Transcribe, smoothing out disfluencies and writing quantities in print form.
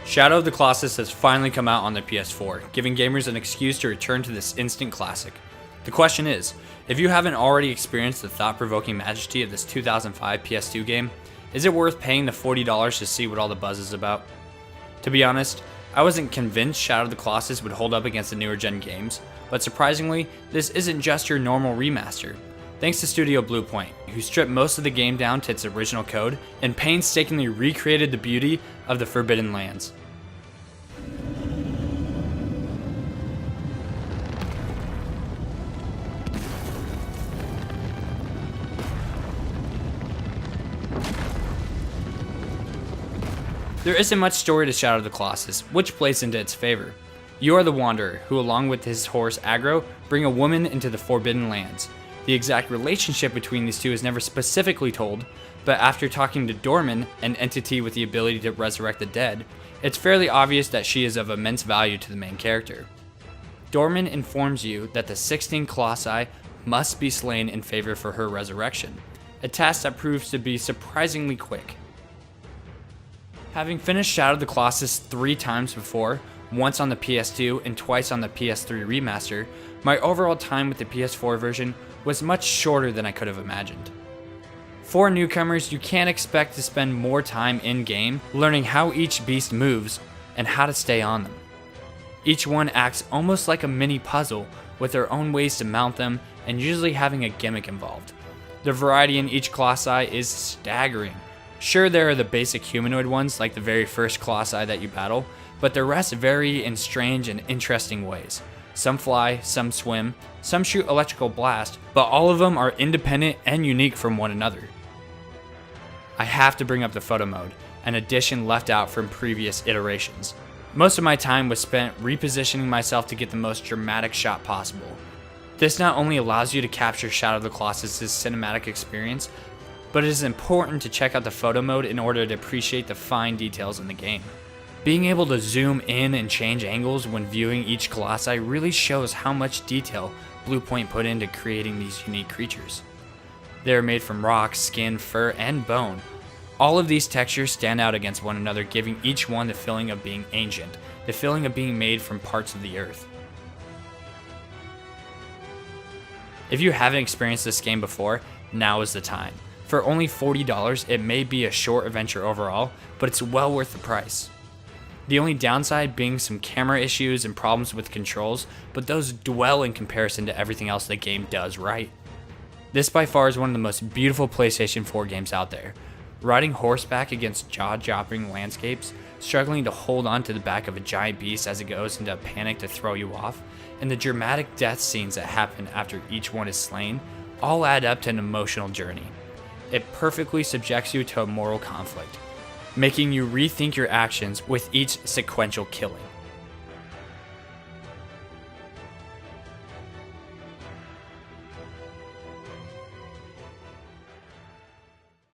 Shadow of the Colossus has finally come out on the PS4, giving gamers an excuse to return to this instant classic. The question is, if you haven't already experienced the thought-provoking majesty of this 2005 PS2 game, is it worth paying the $40 to see what all the buzz is about? To be honest, I wasn't convinced Shadow of the Colossus would hold up against the newer gen games, but surprisingly, this isn't just your normal remaster. Thanks to Studio Bluepoint, who stripped most of the game down to its original code and painstakingly recreated the beauty of the Forbidden Lands. There isn't much story to Shadow of the Colossus, which plays into its favor. You are the Wanderer, who along with his horse Agro, bring a woman into the Forbidden Lands. The exact relationship between these two is never specifically told, but after talking to Dorman, an entity with the ability to resurrect the dead, it's fairly obvious that she is of immense value to the main character. Dorman informs you that the 16 Colossi must be slain in favor for her resurrection, a task that proves to be surprisingly quick. Having finished Shadow of the Colossus 3 times before, once on the PS2 and twice on the PS3 remaster, my overall time with the PS4 version was much shorter than I could have imagined. For newcomers, you can't expect to spend more time in-game learning how each beast moves and how to stay on them. Each one acts almost like a mini puzzle with their own ways to mount them and usually having a gimmick involved. The variety in each Colossi is staggering. Sure, there are the basic humanoid ones like the very first Colossi that you battle, but the rest vary in strange and interesting ways. Some fly, some swim, some shoot electrical blast, but all of them are independent and unique from one another. I have to bring up the photo mode, an addition left out from previous iterations. Most of my time was spent repositioning myself to get the most dramatic shot possible. This not only allows you to capture Shadow of the Colossus' cinematic experience, but it is important to check out the photo mode in order to appreciate the fine details in the game. Being able to zoom in and change angles when viewing each Colossi really shows how much detail Bluepoint put into creating these unique creatures. They are made from rock, skin, fur, and bone. All of these textures stand out against one another, giving each one the feeling of being ancient, the feeling of being made from parts of the earth. If you haven't experienced this game before, now is the time. For only $40, it may be a short adventure overall, but it's well worth the price. The only downside being some camera issues and problems with controls, but those dwell in comparison to everything else the game does right. This by far is one of the most beautiful PlayStation 4 games out there. Riding horseback against jaw-dropping landscapes, struggling to hold on to the back of a giant beast as it goes into a panic to throw you off, and the dramatic death scenes that happen after each one is slain, all add up to an emotional journey. It perfectly subjects you to a moral conflict, making you rethink your actions with each sequential killing.